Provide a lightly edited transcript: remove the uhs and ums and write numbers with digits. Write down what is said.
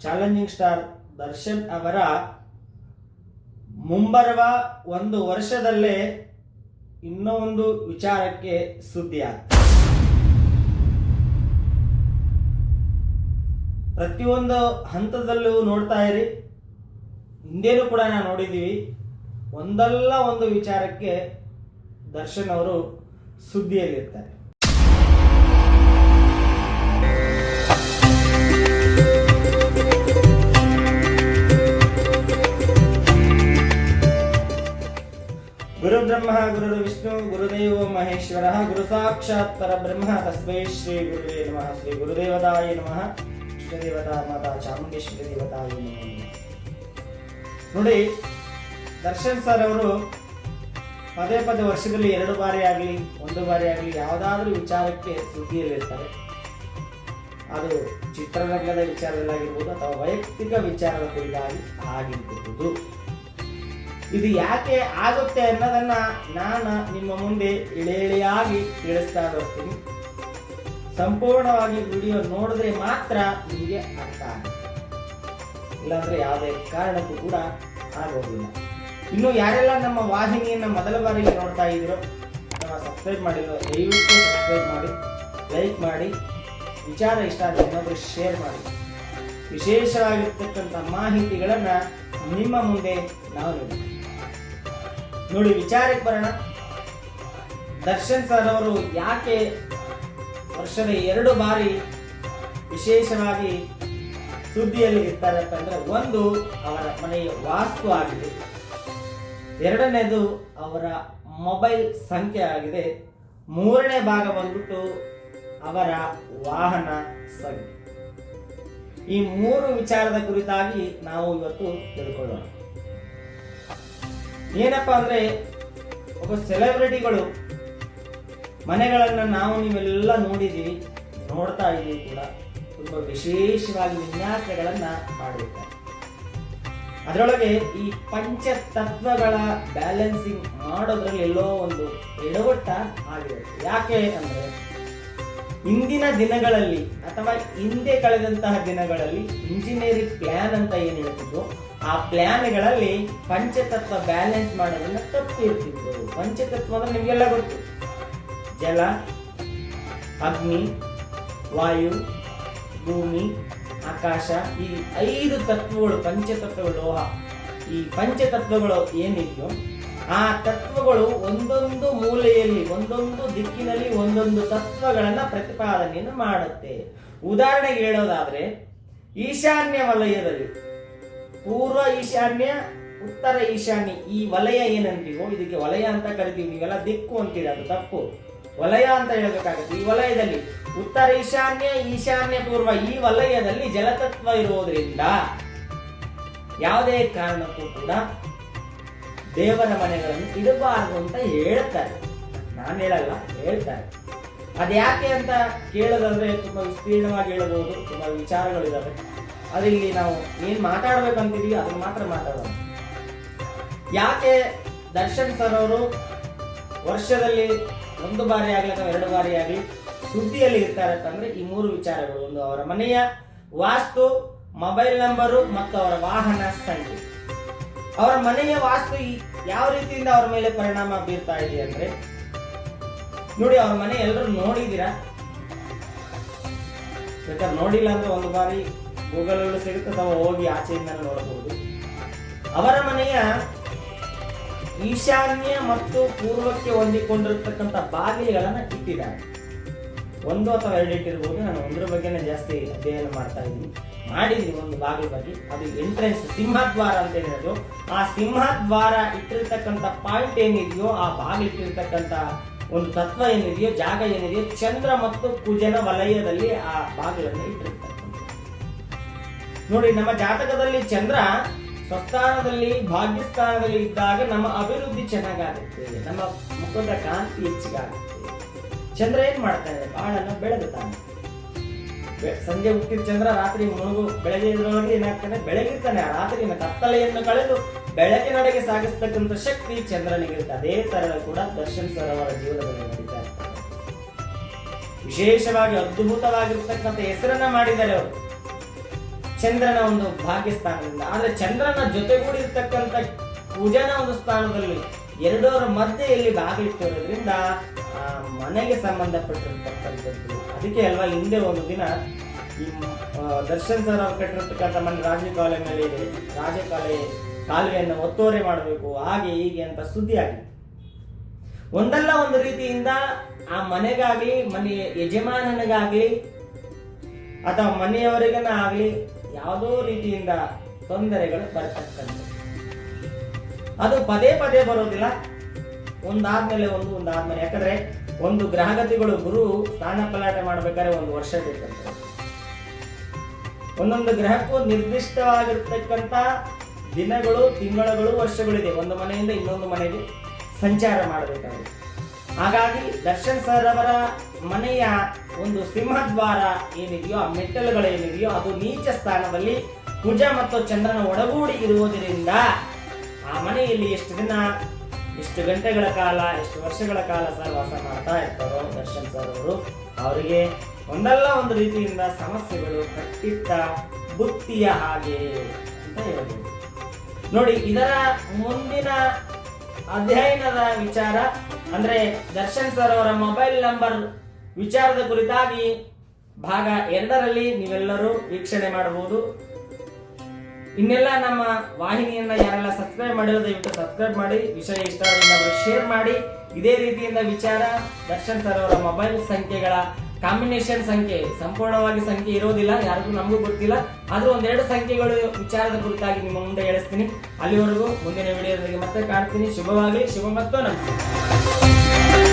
Challenging star Darshan ಅವರ ಮುಂಬರುವ ಒಂದು ವರ್ಷದಲ್ಲೇ ಇನ್ನೂ ಒಂದು ವಿಚಾರಕ್ಕೆ ಸುದ್ದಿ ಆಗ್ತದೆ. ಪ್ರತಿಯೊಂದು ಹಂತದಲ್ಲೂ ನೋಡ್ತಾ ಇರಿ. ಹಿಂದೇನೂ ಕೂಡ ನಾವು ನೋಡಿದ್ದೀವಿ, ಒಂದಲ್ಲ ಒಂದು ವಿಚಾರಕ್ಕೆ ದರ್ಶನ್ ಅವರು ಸುದ್ದಿಯಲ್ಲಿರ್ತಾರೆ. ಗುರು ಬ್ರಹ್ಮ ಗುರು ವಿಷ್ಣು ಗುರುದೇವೋ ಮಹೇಶ್ವರ ಗುರು ಸಾಕ್ಷಾತ್ ಪರಬ್ರಹ್ಮ ತಸ್ಮೈ ಶ್ರೀ ಗುರುವೇ ನಮಃ. ಶ್ರೀ ಗುರುದೇವತಾಯ ನಮಃ. ಇಷ್ಟದೇವತಾ ಮಾತಾ ಚಾಮುಂಡೇಶ್ವರಿ ದೇವತಾಯ ನಮಃ. ನೋಡಿ, ದರ್ಶನ್ ಸರ್ ಅವರು ಪದೇ ಪದೇ ವರ್ಷದಲ್ಲಿ 2 ಬಾರಿ ಆಗಲಿ 1 ಬಾರಿ ಆಗಲಿ ಯಾವುದಾದ್ರೂ ವಿಚಾರಕ್ಕೆ ಸುದ್ದಿಯಲ್ಲಿರ್ತಾರೆ. ಅದು ಚಿತ್ರರಂಗದ ವಿಚಾರದಲ್ಲಾಗಿರ್ಬೋದು ಅಥವಾ ವೈಯಕ್ತಿಕ ವಿಚಾರದ ಕುರಿತಾಗಿ ಆಗಿರಬಹುದು. ಇದು ಯಾಕೆ ಆಗುತ್ತೆ ಅನ್ನೋದನ್ನ ನಾನು ನಿಮ್ಮ ಮುಂದೆ ಎಳೆಯಾಗಿ ತಿಳಿಸ್ತಾ ಬರ್ತೀನಿ. ಸಂಪೂರ್ಣವಾಗಿ ವಿಡಿಯೋ ನೋಡಿದ್ರೆ ಮಾತ್ರ ನಿಮಗೆ ಅರ್ಥ ಆಗುತ್ತೆ, ಇಲ್ಲಾಂದ್ರೆ ಯಾವುದೇ ಕಾರಣಕ್ಕೂ ಕೂಡ ಆಗೋದಿಲ್ಲ. ಇನ್ನು ಯಾರೆಲ್ಲ ನಮ್ಮ ವಾಹಿನಿಯನ್ನ ಮೊದಲ ಬಾರಿಗೆ ನೋಡ್ತಾ ಇದ್ರು, ಅಥವಾ ಸಬ್ಸ್ಕ್ರೈಬ್ ಮಾಡಿಲ್ಲ, ದಯವಿಟ್ಟು ಸಬ್ಸ್ಕ್ರೈಬ್ ಮಾಡಿ, ಲೈಕ್ ಮಾಡಿ, ವಿಚಾರ ಇಷ್ಟ ಆದರೆ ಇನ್ನೊಬ್ರು ಶೇರ್ ಮಾಡಿ. ವಿಶೇಷವಾಗಿರ್ತಕ್ಕಂಥ ಮಾಹಿತಿಗಳನ್ನ ನಿಮ್ಮ ಮುಂದೆ ನಾವು ನೋಡಿ. ವಿಚಾರಕ್ಕೆ ಬರೋಣ. ದರ್ಶನ್ ಸರ್ ಅವರು ಯಾಕೆ ವರ್ಷದ 2 ಬಾರಿ ವಿಶೇಷವಾಗಿ ಸುದ್ದಿಯಲ್ಲಿ ಇರ್ತಾರೆ ಅಂತಂದ್ರೆ, ಒಂದು ಅವರ ಮನೆಯ ವಾಸ್ತು ಆಗಿದೆ, 2ನೇದು ಅವರ ಮೊಬೈಲ್ ಸಂಖ್ಯೆ ಆಗಿದೆ, 3ನೇ ಭಾಗ ಬಂದ್ಬಿಟ್ಟು ಅವರ ವಾಹನ ಸಂಖ್ಯೆ. ಈ 3 ವಿಚಾರದ ಕುರಿತಾಗಿ ನಾವು ಇವತ್ತು ತಿಳ್ಕೊಳ್ಳೋಣ. ಏನಪ್ಪಾ ಅಂದ್ರೆ, ಒಬ್ಬ ಸೆಲೆಬ್ರಿಟಿಗಳು ಮನೆಗಳನ್ನ ನಾವು ನೀವೆಲ್ಲ ನೋಡಿದೀವಿ, ನೋಡ್ತಾ ಇದೀವಿ ಕೂಡ. ತುಂಬಾ ವಿಶೇಷವಾಗಿ ವಿನ್ಯಾಸಗಳನ್ನ ಮಾಡಿರ್ತಾರೆ. ಅದರೊಳಗೆ ಈ ಪಂಚತತ್ವಗಳ ಬ್ಯಾಲೆನ್ಸಿಂಗ್ ಮಾಡೋದ್ರಲ್ಲಿ ಎಲ್ಲೋ ಒಂದು ಎಡವಟ್ಟ ಆಗಿರುತ್ತೆ. ಯಾಕೆ ಅಂದ್ರೆ, ಇಂದಿನ ದಿನಗಳಲ್ಲಿ ಅಥವಾ ಹಿಂದೆ ಕಳೆದಂತಹ ದಿನಗಳಲ್ಲಿ ಇಂಜಿನಿಯರಿಂಗ್ ಪ್ಲಾನ್ ಅಂತ ಏನ್ ಹೇಳ್ತಿದ್ರು, ಆ ಪ್ಲಾನ್ಗಳಲ್ಲಿ ಪಂಚತತ್ವ ಬ್ಯಾಲೆನ್ಸ್ ಮಾಡೋದನ್ನ ತಪ್ಪು ಇರ್ತಿತ್ತು. ಪಂಚತತ್ವ ಅಂದ್ರೆ ನಿಮ್ಗೆಲ್ಲ ಗೊತ್ತು, ಜಲ, ಅಗ್ನಿ, ವಾಯು, ಭೂಮಿ, ಆಕಾಶ. ಈ 5 ತತ್ವಗಳು ಪಂಚತತ್ವಗಳು. ಲೋಹ, ಈ ಪಂಚತತ್ವಗಳು ಏನಿದೆಯೋ ಆ ತತ್ವಗಳು ಒಂದೊಂದು ಮೂಲೆಯಲ್ಲಿ, ಒಂದೊಂದು ದಿಕ್ಕಿನಲ್ಲಿ ಒಂದೊಂದು ತತ್ವಗಳನ್ನ ಪ್ರತಿಪಾದನೆಯನ್ನು ಮಾಡುತ್ತೆ. ಉದಾಹರಣೆಗೆ ಹೇಳೋದಾದ್ರೆ, ಈಶಾನ್ಯ ವಲಯದಲ್ಲಿ ಪೂರ್ವ ಈಶಾನ್ಯ, ಉತ್ತರ ಈಶಾನ್ಯ, ಈ ವಲಯ ಏನಂತೀವೋ ಇದಕ್ಕೆ ವಲಯ ಅಂತ ಕರಿತೀವಿ. ನೀವೆಲ್ಲ ದಿಕ್ಕು ಅಂತೀರಿ, ಅದು ತಪ್ಪು. ವಲಯ ಅಂತ ಹೇಳಬೇಕಾಗುತ್ತೆ. ಈ ವಲಯದಲ್ಲಿ ಉತ್ತರ ಈಶಾನ್ಯ, ಈಶಾನ್ಯ ಪೂರ್ವ, ಈ ವಲಯದಲ್ಲಿ ಜಲತತ್ವ ಇರುವುದರಿಂದ ಯಾವುದೇ ಕಾರಣಕ್ಕೂ ಕೂಡ ದೇವರ ಮನೆಗಳನ್ನು ಇಡಬಾರದು ಅಂತ ಹೇಳ್ತಾರೆ. ನಾನು ಹೇಳಲ್ಲ, ಹೇಳ್ತಾರೆ. ಅದ್ಯಾಕೆ ಅಂತ ಕೇಳೋದಂದ್ರೆ ತುಂಬಾ ವಿಸ್ತೀರ್ಣವಾಗಿ ಹೇಳಬಹುದು, ತುಂಬಾ ವಿಚಾರಗಳಿದಾವೆ. ಆದ್ರೆ ಇಲ್ಲಿ ನಾವು ಏನ್ ಮಾತಾಡ್ಬೇಕಂತೀವಿ ಅದನ್ನ ಮಾತ್ರ ಮಾತಾಡೋಣ. ಯಾಕೆ ದರ್ಶನ್ ಸರ್ ಅವರು ವರ್ಷದಲ್ಲಿ 1 ಬಾರಿ ಆಗ್ಲಿ ಅಥವಾ 2 ಬಾರಿ ಆಗ್ಲಿ ಸುದ್ದಿಯಲ್ಲಿ ಇರ್ತಾರೆ ಅಂತಂದ್ರೆ ಈ 3 ವಿಚಾರಗಳು. ಒಂದು ಅವರ ಮನೆಯ ವಾಸ್ತು, ಮೊಬೈಲ್ ನಂಬರು ಮತ್ತು ಅವರ ವಾಹನ ಸಂಖ್ಯೆ. ಅವರ ಮನೆಯ ವಾಸ್ತು ಯಾವ ರೀತಿಯಿಂದ ಅವರ ಮೇಲೆ ಪರಿಣಾಮ ಬೀರ್ತಾ ಇದೆ ಅಂದ್ರೆ, ನೋಡಿ, ಅವರ ಮನೆ ಎಲ್ಲರೂ ನೋಡಿದ್ದೀರಾ. ಬೇಕಾದ್ರೆ ನೋಡಿಲ್ಲ ಅಂದ್ರೆ 1 ಬಾರಿ ಗೂಗಲ್ ಅಲ್ಲೂ ಸಿಗುತ್ತೆ, ಅಥವಾ ಹೋಗಿ ಆಚೆಯಿಂದ ನೋಡಬಹುದು. ಅವರ ಮನೆಯ ಈಶಾನ್ಯ ಮತ್ತು ಪೂರ್ವಕ್ಕೆ ಹೊಂದಿಕೊಂಡಿರತಕ್ಕಂಥ ಬಾಗಿಲುಗಳನ್ನ ಇಟ್ಟಿದ್ದಾರೆ. 1 ಅಥವಾ 2 ಇಟ್ಟಿರ್ಬೋದು. ನಾನು 1ರ ಬಗ್ಗೆನೇ ಜಾಸ್ತಿ ಅಧ್ಯಯನ ಮಾಡ್ತಾ ಇದ್ದೀನಿ, ಮಾಡಿದ್ದೀನಿ. ಒಂದು ಬಾಗಿಲು ಬಗ್ಗೆ, ಅದು ಎಂಟ್ರೆನ್ಸ್, ಸಿಂಹದ್ವಾರ ಅಂತ ಹೇಳಿರೋದು. ಆ ಸಿಂಹದ್ವಾರ ಇಟ್ಟಿರ್ತಕ್ಕಂಥ ಪಾಯಿಂಟ್ ಏನಿದೆಯೋ, ಆ ಬಾಗಿಲು ಇಟ್ಟಿರ್ತಕ್ಕಂಥ ಒಂದು ತತ್ವ ಏನಿದೆಯೋ, ಜಾಗ ಏನಿದೆಯೋ, ಚಂದ್ರ ಮತ್ತು ಕುಜನ ವಲಯದಲ್ಲಿ ಆ ಬಾಗಿಲನ್ನು ಇಟ್ಟಿರ್ತಕ್ಕಂಥ. ನೋಡಿ, ನಮ್ಮ ಜಾತಕದಲ್ಲಿ ಚಂದ್ರ ಸ್ವಸ್ಥಾನದಲ್ಲಿ, ಭಾಗ್ಯಸ್ಥಾನದಲ್ಲಿ ಇದ್ದಾಗ ನಮ್ಮ ಅಭಿವೃದ್ಧಿ ಚೆನ್ನಾಗಾಗುತ್ತೆ, ನಮ್ಮ ಮುಖದ ಕಾಂತಿ ಹೆಚ್ಚಿಗಾಗುತ್ತೆ. ಚಂದ್ರ ಏನ್ ಮಾಡ್ತಾನೆ, ಬಾಳನ್ನ ಬೆಳಗುತ್ತಾನೆ. ಸಂಜೆ ಹುಟ್ಟಿದ ಚಂದ್ರ ರಾತ್ರಿ ಮುಳುಗು, ಬೆಳಗ್ಗೆ ಇದ್ರೊಳಗೆ ಏನಾಗ್ತಾನೆ, ಬೆಳಗಿರ್ತಾನೆ. ಆ ರಾತ್ರಿನ ಕತ್ತಲೆಯನ್ನು ಕಳೆದು ಬೆಳಕಿನಡೆಗೆ ಸಾಗಿಸ್ತಕ್ಕಂಥ ಶಕ್ತಿ ಚಂದ್ರನಿಗಿರುತ್ತೆ. ಅದೇ ತರ ಕೂಡ ದರ್ಶನ್ ಸರ್ ಅವರ ಜೀವನದಲ್ಲಿ ನಡೀತಾ ಇರ್ತಾರೆ. ವಿಶೇಷವಾಗಿ ಅದ್ಭುತವಾಗಿರ್ತಕ್ಕಂಥ ಹೆಸರನ್ನ ಮಾಡಿದ್ದಾರೆ ಅವರು. ಚಂದ್ರನ ಒಂದು ಭಾಗ್ಯಸ್ಥಾನದಿಂದ. ಆದ್ರೆ ಚಂದ್ರನ ಜೊತೆಗೂಡಿರ್ತಕ್ಕಂಥ ಕುಜನ ಒಂದು ಸ್ಥಾನದಲ್ಲಿ ಎರಡರ ಮಧ್ಯೆಯಲ್ಲಿ ಬಾಗಿಲಿಟ್ಟಿರೋದ್ರಿಂದ ಆ ಮನೆಗೆ ಸಂಬಂಧಪಟ್ಟಿರ್ತಕ್ಕಂಥದ್ದು. ಅದಕ್ಕೆ ಅಲ್ವಾ ಹಿಂದೆ ಒಂದು ದಿನ ಈ ದರ್ಶನ್ ಸರ್ ಅವ್ರು ಕಟ್ಟಿರ್ತಕ್ಕಂಥ ಮನೆ ರಾಜಕಾಲೆ ಮೇಲೆ ಇದೆ, ಕಾಲುವೆಯನ್ನು ಒತ್ತುವರಿ ಮಾಡಬೇಕು ಹಾಗೆ ಹೀಗೆ ಅಂತ ಸುದ್ದಿ ಆಗಿತ್ತು. ಒಂದಲ್ಲ ಒಂದು ರೀತಿಯಿಂದ ಆ ಮನೆಗಾಗ್ಲಿ, ಮನೆಯ ಯಜಮಾನನಿಗಾಗ್ಲಿ ಅಥವಾ ಮನೆಯವರಿಗನ ಆಗ್ಲಿ ಯಾವುದೋ ರೀತಿಯಿಂದ ತೊಂದರೆಗಳು ಬರತಕ್ಕಂಥ. ಅದು ಪದೇ ಪದೇ ಬರೋದಿಲ್ಲ, ಒಂದಾದ್ಮೇಲೆ ಒಂದಾದ್ಮೇಲೆ. ಯಾಕಂದ್ರೆ ಒಂದು ಗ್ರಹಗತಿಗಳು ಗುರು ಸ್ಥಾನ ಪಲಾಟ ಮಾಡ್ಬೇಕಾದ್ರೆ 1 ವರ್ಷ ಬೇಕಂತ. ಒಂದೊಂದು ಗ್ರಹಕ್ಕೂ ನಿರ್ದಿಷ್ಟವಾಗಿರ್ತಕ್ಕಂಥ ದಿನಗಳು, ತಿಂಗಳುಗಳು, ವರ್ಷಗಳಿದೆ ಒಂದು ಮನೆಯಿಂದ ಇನ್ನೊಂದು ಮನೆಗೆ ಸಂಚಾರ ಮಾಡಬೇಕಾಗುತ್ತೆ. ಹಾಗಾಗಿ ದರ್ಶನ್ ಸರ್ ಅವರ ಮನೆಯ ಒಂದು ಸಿಂಹದ್ವಾರ ಏನಿದೆಯೋ, ಆ ಮೆಟ್ಟಲುಗಳೇನಿದೆಯೋ ಅದು ನೀಚ ಸ್ಥಾನದಲ್ಲಿ ಕುಜ ಮತ್ತು ಚಂದ್ರನ ಒಡಗೂಡಿ ಇರುವುದರಿಂದ ಆ ಮನೆಯಲ್ಲಿ ಎಷ್ಟು ದಿನ, ಎಷ್ಟು ಗಂಟೆಗಳ ಕಾಲ, ಎಷ್ಟು ವರ್ಷಗಳ ಕಾಲ ಸಹವಾಸ ಮಾಡ್ತಾ ಇರ್ತಾರೋ ದರ್ಶನ್ ಸರ್ ಅವರು, ಅವರಿಗೆ ಒಂದಲ್ಲ ಒಂದು ರೀತಿಯಿಂದ ಸಮಸ್ಯೆಗಳು ಕಟ್ಟಿಟ್ಟ ಬುತ್ತಿಯ ಹಾಗೆ ಅಂತ ಹೇಳ್ಬೋದು. ನೋಡಿ, ಇದರ ಮುಂದಿನ ಅಧ್ಯಯನದ ವಿಚಾರ ಅಂದ್ರೆ ದರ್ಶನ್ ಸರ್ ಅವರ ಮೊಬೈಲ್ ನಂಬರ್ ವಿಚಾರದ ಕುರಿತಾಗಿ ಭಾಗ 2ರಲ್ಲಿ ನೀವೆಲ್ಲರೂ ವೀಕ್ಷಣೆ ಮಾಡಬಹುದು. ಇನ್ನೆಲ್ಲ ನಮ್ಮ ವಾಹಿನಿಯನ್ನ ಯಾರೆಲ್ಲ ಸಬ್ಸ್ಕ್ರೈಬ್ ಮಾಡಿರೋ ದಯವಿಟ್ಟು ಸಬ್ಸ್ಕ್ರೈಬ್ ಮಾಡಿ, ವಿಷಯ ಇಷ್ಟ ಆದರೆ ಶೇರ್ ಮಾಡಿ. ಇದೇ ರೀತಿಯಿಂದ ವಿಚಾರ ದರ್ಶನ್ ಸರ್ ಅವರ ಮೊಬೈಲ್ ಸಂಖ್ಯೆಗಳ ಕಾಂಬಿನೇಷನ್ ಸಂಖ್ಯೆ, ಸಂಪೂರ್ಣವಾಗಿ ಸಂಖ್ಯೆ ಇರೋದಿಲ್ಲ, ಯಾರಿಗೂ ನಮಗೂ ಗೊತ್ತಿಲ್ಲ, ಆದ್ರೂ 1-2 ಸಂಖ್ಯೆಗಳು ವಿಚಾರದ ಕುರಿತಾಗಿ ನಿಮ್ಮ ಮುಂದೆ ಹೇಳಿಸ್ತೀನಿ. ಅಲ್ಲಿವರೆಗೂ ಮುಂದಿನ ವಿಡಿಯೋದೊಂದಿಗೆ ಮತ್ತೆ ಕಾಣ್ತೀನಿ. ಶುಭವಾಗಲಿ, ಶುಭಮಸ್ತು, ನಮಸ್ತೆ.